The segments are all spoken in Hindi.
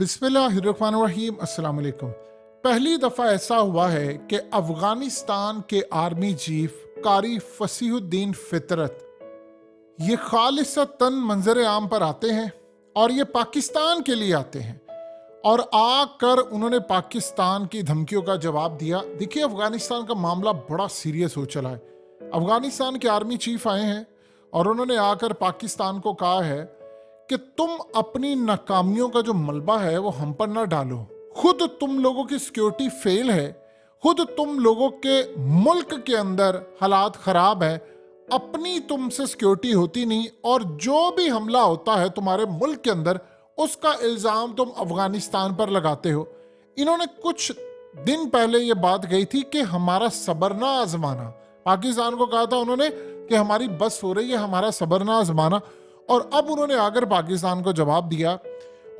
बिस्मिल्लाहिर्रहमानिर्रहीम। अस्सलाम वालेकुम। पहली दफ़ा ऐसा हुआ है कि अफ़गानिस्तान के आर्मी चीफ कारी फसीहुद्दीन फितरत ये खालिसतन मंजर आम पर आते हैं और ये पाकिस्तान के लिए आते हैं और आकर उन्होंने पाकिस्तान की धमकियों का जवाब दिया। देखिए, अफ़गानिस्तान का मामला बड़ा सीरियस हो चला है। अफ़गानिस्तान के आर्मी चीफ आए हैं और उन्होंने आकर पाकिस्तान को कहा है कि तुम अपनी नाकामियों का जो मलबा है वो हम पर ना डालो। खुद तुम लोगों की सिक्योरिटी फेल है, खुद तुम लोगों के मुल्क के अंदर हालात खराब है, अपनी तुमसे सिक्योरिटी होती नहीं और जो भी हमला होता है तुम्हारे मुल्क के अंदर उसका इल्ज़ाम तुम अफगानिस्तान पर लगाते हो। इन्होंने कुछ दिन पहले ये बात कही थी कि हमारा सब्र ना आजमाना। पाकिस्तान को कहा था उन्होंने कि हमारी बस हो रही है, हमारा सब्र ना आजमाना। और अब उन्होंने आकर पाकिस्तान को जवाब दिया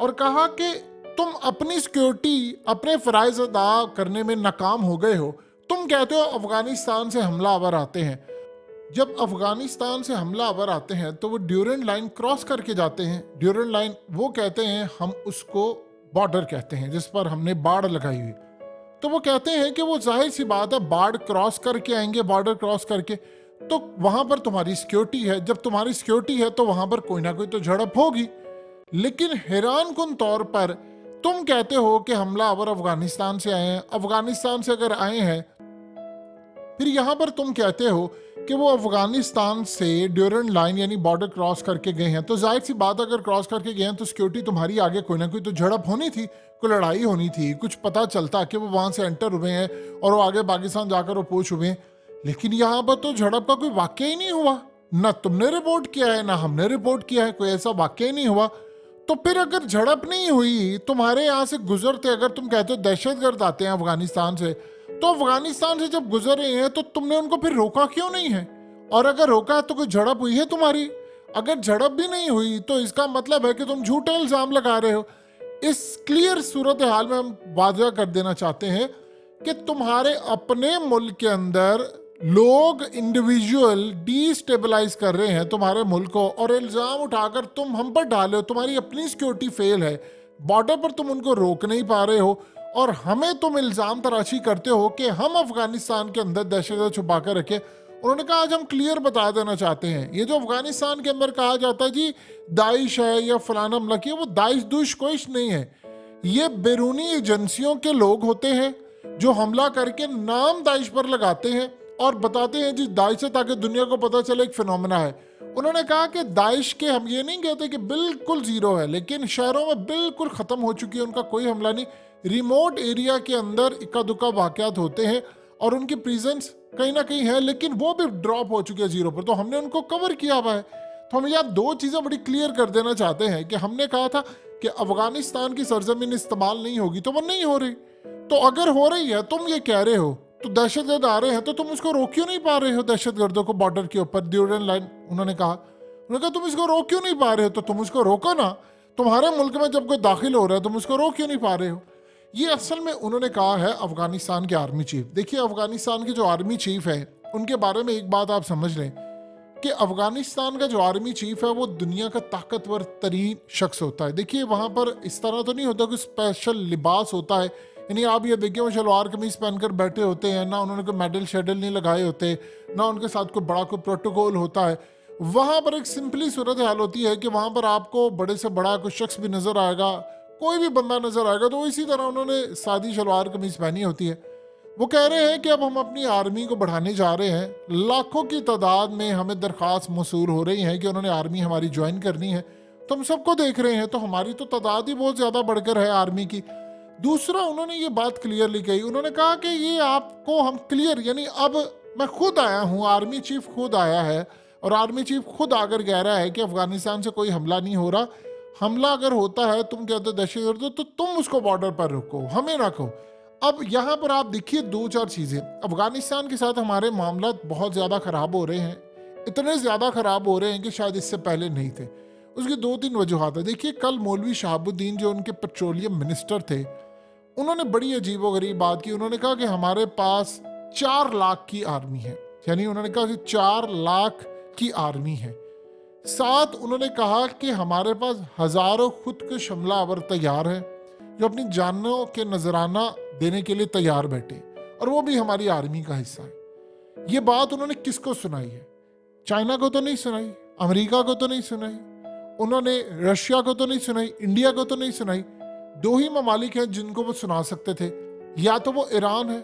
और कहा कि तुम अपनी सिक्योरिटी, अपने फ़राइज़ अदा करने में नाकाम हो गए हो। तुम कहते हो अफगानिस्तान से हमलावर आते हैं। जब अफगानिस्तान से हमलावर आते हैं तो वो ड्यूरेंट लाइन क्रॉस करके जाते हैं। ड्यूरेंट लाइन वो कहते हैं, हम उसको बॉर्डर कहते हैं जिस पर हमने बाड़ लगाई हुई। तो वो कहते हैं कि वो जाहिर सी बात है बाड़ क्रॉस करके आएंगे, बॉर्डर क्रॉस करके, तो वहां पर तुम्हारी सिक्योरिटी है। जब तुम्हारी सिक्योरिटी है तो वहां पर कोई ना कोई तो झड़प होगी। लेकिन हैरान कुन तौर पर तुम कहते हो कि हमलावर अफगानिस्तान से आए हैं। अफगानिस्तान से अगर आए हैं फिर यहां पर तुम कहते हो कि वो अफगानिस्तान से ड्यूरेंट लाइन यानी बॉर्डर क्रॉस करके गए हैं। तो जाहिर सी बात, अगर क्रॉस करके गए हैं तो सिक्योरिटी तुम्हारी, आगे कोई ना कोई तो झड़प होनी थी, कोई लड़ाई होनी थी, कुछ पता चलता कि वो वहां से एंटर हुए हैं और वो आगे पाकिस्तान जाकर वो पहुंच हुए हैं। लेकिन यहाँ पर तो झड़प का कोई वाक्य ही नहीं हुआ। ना तुमने रिपोर्ट किया है ना हमने रिपोर्ट किया है, कोई ऐसा वाक्य ही नहीं हुआ। तो फिर अगर झड़प नहीं हुई, तुम्हारे यहाँ से गुजरते, अगर तुम कहते हो दहशतगर्द आते हैं अफगानिस्तान से, तो अफगानिस्तान से जब गुजर रहे हैं तो तुमने उनको फिर रोका क्यों नहीं है? और अगर रोका है तो कोई झड़प हुई है तुम्हारी? अगर झड़प भी नहीं हुई तो इसका मतलब है कि तुम झूठे इल्जाम लगा रहे हो। इस क्लियर सूरत हाल में हम वादा कर देना चाहते हैं कि तुम्हारे अपने मुल्क के अंदर लोग, इंडिविजुअल डिस्टेबलाइज कर रहे हैं तुम्हारे मुल्क को और इल्जाम उठाकर तुम हम पर डाले हो। तुम्हारी अपनी सिक्योरिटी फेल है, बॉर्डर पर तुम उनको रोक नहीं पा रहे हो और हमें तुम इल्जाम तराशी करते हो कि हम अफगानिस्तान के अंदर दहशत छुपा कर रखे। उन्होंने कहा आज हम क्लियर बता देना चाहते हैं, ये जो अफगानिस्तान के अंदर कहा जाता है जी दाइश है या फलाना हमला किया, वो दाइश दुश कोई नहीं है। ये बैरूनी एजेंसियों के लोग होते हैं जो हमला करके नाम दाइश पर लगाते हैं और बताते हैं जी दाइश है, ताकि दुनिया को पता चले एक फिनोमेना है। उन्होंने कहा कि दाइश के, हम ये नहीं कहते कि बिल्कुल जीरो है, लेकिन शहरों में बिल्कुल ख़त्म हो चुकी है, उनका कोई हमला नहीं। रिमोट एरिया के अंदर इक्का दुक्का वाक़यात होते हैं और उनकी प्रेजेंस कहीं ना कहीं है, लेकिन वो भी ड्रॉप हो चुके हैं जीरो पर। तो हमने उनको कवर किया हुआ है। तो हम यार दो चीज़ें बड़ी क्लियर कर देना चाहते हैं कि हमने कहा था कि अफगानिस्तान की सरजमीन इस्तेमाल नहीं होगी, तो वो नहीं हो रही। तो अगर हो रही है, तुम ये कह रहे हो, तो दहशतगर्द आ रहे हैं तो तुम उसको रोक क्यों नहीं पा रहे हो? दहशतगर्दों को बॉर्डर के ऊपर ड्यूरेंट लाइन, उन्होंने कहा तुम इसको रोक क्यों नहीं पा रहे हो? तो तुम उसको रोको ना। तुम्हारे मुल्क में जब कोई दाखिल हो रहा है तुम उसको रोक क्यों नहीं पा रहे हो? ये असल में उन्होंने कहा है अफगानिस्तान के आर्मी चीफ। देखिए, अफगानिस्तान के जो आर्मी चीफ है उनके बारे में एक बात आप समझ लें कि अफगानिस्तान का जो आर्मी चीफ है वो दुनिया का ताकतवर तरीन शख्स होता है। देखिए, वहाँ पर इस तरह तो नहीं होता कि स्पेशल लिबास होता है, यानी आप ये देखिए वो शलवार कमीज पहनकर बैठे होते हैं, ना उन्होंने कोई मेडल शेडल नहीं लगाए होते, ना उनके साथ कोई बड़ा कोई प्रोटोकॉल होता है। वहाँ पर एक सिंपली सूरत हाल होती है कि वहाँ पर आपको बड़े से बड़ा कोई शख्स भी नज़र आएगा, कोई भी बंदा नज़र आएगा तो इसी तरह उन्होंने सादी शलवार कमीज पहनी होती है। वो कह रहे हैं कि अब हम अपनी आर्मी को बढ़ाने जा रहे हैं। लाखों की तादाद में हमें दरख्वास्त मौसूल हो रही है कि उन्होंने आर्मी हमारी ज्वाइन करनी है। तो हम सबको देख रहे हैं, तो हमारी तो तादाद ही बहुत ज़्यादा बढ़कर है आर्मी की। दूसरा, उन्होंने ये बात क्लियरली कही, उन्होंने कहा कि ये आपको हम क्लियर, यानी अब मैं खुद आया हूँ, आर्मी चीफ खुद आया है और आर्मी चीफ खुद आकर कह रहा है कि अफगानिस्तान से कोई हमला नहीं हो रहा। हमला अगर होता है, तुम कहते हो दहशतगर्द, तो तुम उसको बॉर्डर पर रोको, हमें ना कहो। अब यहाँ पर आप देखिए दो चार चीज़ें, अफगानिस्तान के साथ हमारे मामला बहुत ज़्यादा ख़राब हो रहे हैं, इतने ज़्यादा ख़राब हो रहे हैं कि शायद इससे पहले नहीं थे। उसकी दो तीन वजूहत है। देखिए, कल मौलवी शहाबुद्दीन जो उनके पेट्रोलियम मिनिस्टर थे, उन्होंने बड़ी अजीबोगरीब बात की। उन्होंने कहा कि हमारे पास 4 लाख की आर्मी है, यानी उन्होंने कहा कि 4 लाख की आर्मी है। साथ उन्होंने कहा कि हमारे पास हजारों खुद के हमलावर तैयार हैं। जो अपनी जानों के नजराना देने के लिए तैयार बैठे, और वो भी हमारी आर्मी का हिस्सा है। ये बात उन्होंने किसको सुनाई है? चाइना को तो नहीं सुनाई, अमेरिका को तो नहीं सुनाई, उन्होंने रशिया को तो नहीं सुनाई, इंडिया को तो नहीं सुनाई। दो ही ममालिक हैं जिनको वो सुना सकते थे, या तो वो ईरान है।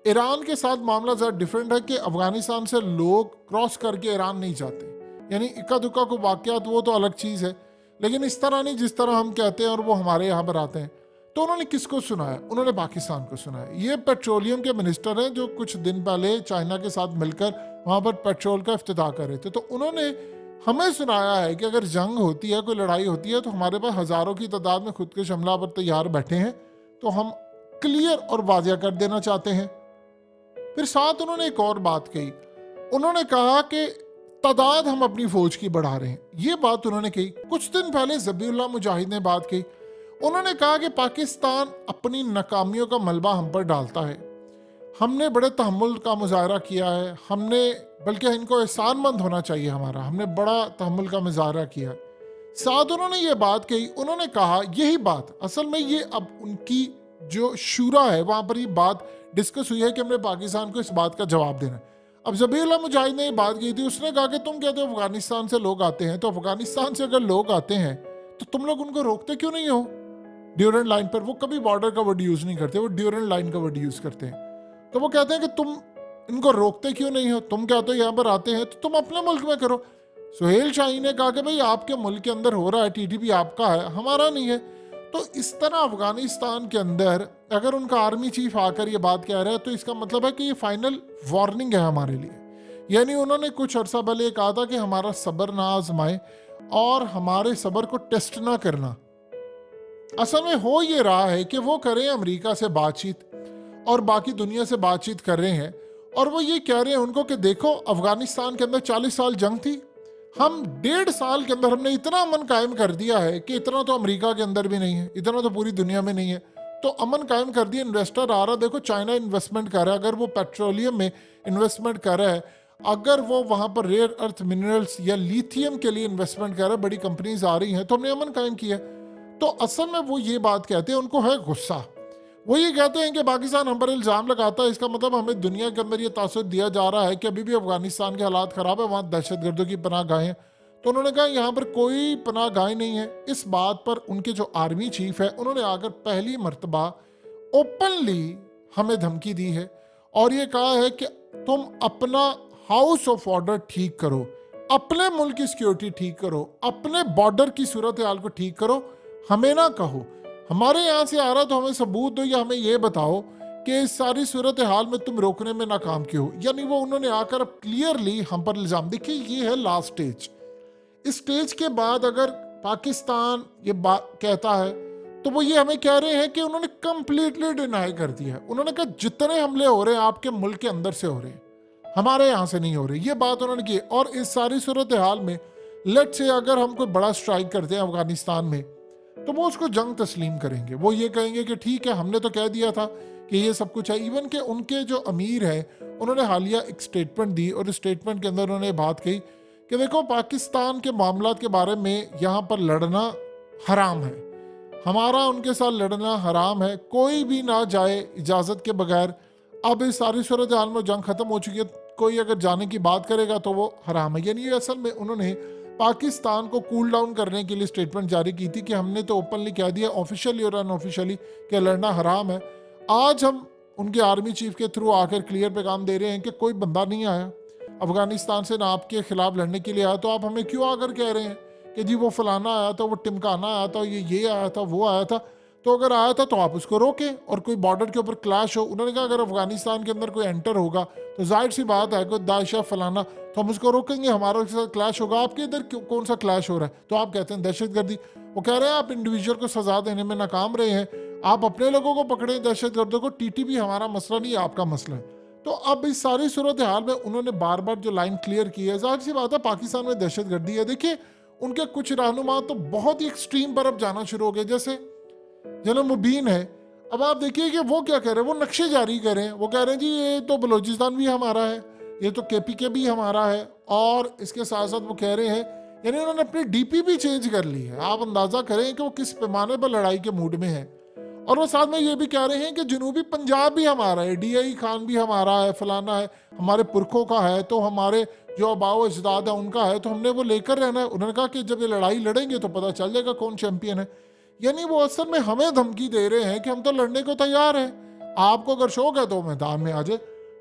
ईरान के साथ मामला ज़रा डिफरेंट है कि अफगानिस्तान से लोग क्रॉस करके ईरान नहीं जाते, यानी इक्का दुक्का को वाकयात, वो तो अलग चीज़ है, लेकिन इस तरह नहीं जिस तरह हम कहते हैं और वो हमारे यहाँ पर आते हैं। तो उन्होंने किसको सुनाया? उन्होंने पाकिस्तान को सुनाया। ये पेट्रोलियम के मिनिस्टर हैं जो कुछ दिन पहले चाइना के साथ मिलकर वहाँ पर पेट्रोल का इफ्तिताह कर रहे थे। तो उन्होंने हमें सुनाया है कि अगर जंग होती है, कोई लड़ाई होती है, तो हमारे पास हज़ारों की तादाद में खुदकुश हमला पर तैयार बैठे हैं, तो हम क्लियर और वाज़िया कर देना चाहते हैं। फिर साथ उन्होंने एक और बात कही, उन्होंने कहा कि तादाद हम अपनी फौज की बढ़ा रहे हैं। ये बात उन्होंने कही। कुछ दिन पहले ज़बीउल्लाह मुजाहिद ने बात कही, उन्होंने कहा कि पाकिस्तान अपनी नाकामियों का मलबा हम पर डालता है, हमने बड़े तहम्मुल का मुजाहरा किया है, हमने बल्कि इनको एहसानमंद होना चाहिए हमारा, हमने बड़ा तहम्मुल का मुजाहरा किया। साथ उन्होंने ये बात कही, उन्होंने कहा यही बात असल में ये अब उनकी जो शूरा है वहाँ पर ये बात डिस्कस हुई है कि हमने पाकिस्तान को इस बात का जवाब देना है। अब ज़बीउल्लाह मुजाहिद ने ये बात की थी, उसने कहा कि तुम कहते हो अफगानिस्तान से लोग आते हैं, तो अफगानिस्तान से अगर लोग आते हैं तो तुम लोग उनको रोकते क्यों नहीं हो ड्यूरेंट लाइन पर? वो कभी बॉर्डर का वर्ड यूज़ नहीं करते, वो ड्यूरेंट लाइन का वर्ड यूज़ करते हैं। तो वो कहते हैं कि तुम इनको रोकते क्यों नहीं हो? तुम कहते हो यहाँ पर आते हैं तो तुम अपने मुल्क में करो। सुहेल शाही ने कहा कि भाई आपके मुल्क के अंदर हो रहा है, टीटीपी आपका है, हमारा नहीं है। तो इस तरह अफगानिस्तान के अंदर अगर उनका आर्मी चीफ आकर ये बात कह रहा है तो इसका मतलब है कि ये फाइनल वार्निंग है हमारे लिए। यानी उन्होंने कुछ अर्सा पहले कहा था कि हमारा सब्र ना आजमाए और हमारे सब्र को टेस्ट ना करना। असल में हो ये रहा है कि वो करें अमेरिका से बातचीत और बाकी दुनिया से बातचीत कर रहे हैं, और वो ये कह रहे हैं उनको कि देखो अफगानिस्तान के अंदर 40 साल जंग थी, हम 1.5 साल के अंदर हमने इतना अमन कायम कर दिया है कि इतना तो अमेरिका के अंदर भी नहीं है, इतना तो पूरी दुनिया में नहीं है। तो अमन कायम कर दिया, इन्वेस्टर आ रहा, देखो चाइना इन्वेस्टमेंट कर रहा है, अगर वो पेट्रोलियम में इन्वेस्टमेंट कर रहा है, अगर वो वहाँ पर रेयर अर्थ मिनरल्स या लिथियम के लिए इन्वेस्टमेंट कर रहा है, बड़ी कंपनीज आ रही हैं, तो हमने अमन कायम किया। तो असल में वो ये बात कहते हैं, उनको है गुस्सा। वो ये कहते हैं कि पाकिस्तान हम पर इल्ज़ाम लगाता है, इसका मतलब हमें दुनिया के अंदर ये तासुर दिया जा रहा है कि अभी भी अफगानिस्तान के हालात ख़राब है, वहाँ दहशतगर्दों की पनाह गाहें हैं। तो उन्होंने कहा यहाँ पर कोई पनाह गाहें नहीं है। इस बात पर उनके जो आर्मी चीफ है उन्होंने आकर पहली मर्तबा ओपनली हमें धमकी दी है और ये कहा है कि तुम अपना हाउस ऑफ ऑर्डर ठीक करो, अपने मुल्क की सिक्योरिटी ठीक करो, अपने बॉर्डर की सूरत हाल को ठीक करो, हमें ना कहो हमारे यहाँ से आ रहा तो हमें सबूत दो, या हमें ये बताओ कि इस सारी सूरत हाल में तुम रोकने में नाकाम क्यों हो। यानी वो उन्होंने आकर क्लियरली हम पर इल्ज़ाम। देखिए ये है लास्ट स्टेज। इस स्टेज के बाद अगर पाकिस्तान ये बात कहता है तो वो ये हमें कह रहे हैं कि उन्होंने कंप्लीटली डिनाई कर दिया है। उन्होंने कहा जितने हमले हो रहे हैं आपके मुल्क के अंदर से हो रहे हैं, हमारे यहाँ से नहीं हो रहे, ये बात उन्होंने की। और इस सारी सूरत हाल में लेट से अगर हम कोई बड़ा स्ट्राइक करते हैं अफगानिस्तान में तो वो उसको जंग तस्लीम करेंगे। वो ये कहेंगे कि ठीक है हमने तो कह दिया था कि ये सब कुछ है। इवन के उनके जो अमीर हैं उन्होंने हालिया एक स्टेटमेंट दी और स्टेटमेंट के अंदर उन्होंने बात कही कि देखो पाकिस्तान के मामलात के बारे में यहाँ पर लड़ना हराम है, हमारा उनके साथ लड़ना हराम है, कोई भी ना जाए इजाज़त के बगैर। अब इस सारी सूरत हाल में जंग ख़त्म हो चुकी है, कोई अगर जाने की बात करेगा तो वो हराम है। यानी असल में उन्होंने पाकिस्तान को कूल डाउन करने के लिए स्टेटमेंट जारी की थी कि हमने तो ओपनली कह दिया ऑफिशियली और अनऑफिशियली कि लड़ना हराम है। आज हम उनके आर्मी चीफ के थ्रू आकर क्लियर पैगाम दे रहे हैं कि कोई बंदा नहीं आया अफगानिस्तान से ना आपके खिलाफ लड़ने के लिए आया, तो आप हमें क्यों आकर कह रहे हैं कि जी वो फलाना आया था, वो टिमकाना आया था, ये आया था, वो आया था। तो अगर आया था तो आप उसको रोकें और कोई बॉर्डर के ऊपर क्लैश हो। उन्होंने कहा अगर अफगानिस्तान के अंदर कोई एंटर होगा तो जाहिर सी बात है कोई दाइश या फलाना, तो हम उसको रोकेंगे, हमारा उसके साथ क्लैश होगा। आपके इधर कौन सा क्लैश हो रहा है? तो आप कहते हैं दहशतगर्दी। वो कह रहे हैं आप इंडिविजुअल को सजा देने में नाकाम रहे हैं, आप अपने लोगों को पकड़े दहशतगर्दों को, टीटीपी हमारा मसला नहीं, आपका मसला है। तो अब इस सारी सूरत हाल में उन्होंने बार बार जो लाइन क्लियर की है, जाहिर सी बात है पाकिस्तान में दहशतगर्दी है। देखिए उनके कुछ रहनुमा तो बहुत ही एक्सट्रीम पर अब जाना शुरू हो गए, जैसे जनरल मुबीन है। अब आप देखिए कि वो क्या कह रहे हैं, वो नक्शे जारी कर रहे हैं। वो कह रहे हैं जी ये तो बलूचिस्तान भी हमारा है, ये तो केपीके भी हमारा है, और इसके साथ साथ वो कह रहे हैं, यानी उन्होंने अपनी डीपी भी चेंज कर ली है। आप अंदाजा करें कि वो किस पैमाने पर लड़ाई के मूड में है। और वो साथ में ये भी कह रहे हैं कि जनूबी पंजाब भी हमारा है, DI खान भी हमारा है, फलाना है, हमारे पुरखों का है, तो हमारे जो आबाओ अजदाद है उनका है, तो हमने वो लेकर रहना है। उन्होंने कहा कि जब ये लड़ाई लड़ेंगे तो पता चल जाएगा कौन चैंपियन है। यानी वो असल में हमें धमकी दे रहे हैं कि हम तो लड़ने को तैयार हैं, आपको अगर शौक है तो मैदान में आ जाए।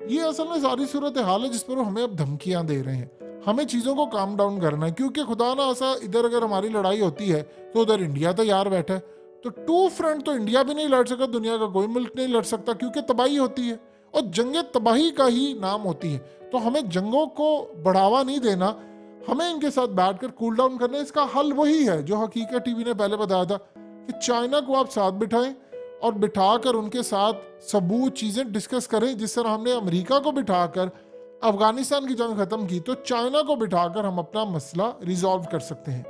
ये असल में सारी सूरत हाल है जिस पर हमें अब धमकियां दे रहे हैं। हमें चीज़ों को काम डाउन करना है, क्योंकि खुदा ना ऐसा इधर अगर हमारी लड़ाई होती है तो उधर इंडिया तैयार बैठा है, तो टू फ्रंट तो इंडिया भी नहीं लड़ सकता, दुनिया का कोई मुल्क नहीं लड़ सकता, क्योंकि तबाही होती है और जंगें तबाही का ही नाम होती है। तो हमें जंगों को बढ़ावा नहीं देना, हमें इनके साथ बैठकर कूल डाउन करना। इसका हल वही है जो हकीकत टीवी ने पहले बताया था कि चाइना को आप साथ बिठाएं और बिठाकर उनके साथ सबूत चीज़ें डिस्कस करें। जिस तरह हमने अमेरिका को बिठाकर अफगानिस्तान की जंग खत्म की, तो चाइना को बिठाकर हम अपना मसला रिजॉल्व कर सकते हैं।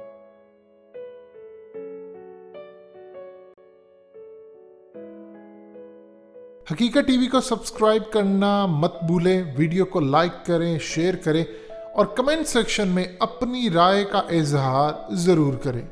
हकीकत टीवी को सब्सक्राइब करना मत भूलें, वीडियो को लाइक करें, शेयर करें और कमेंट सेक्शन में अपनी राय का इजहार ज़रूर करें।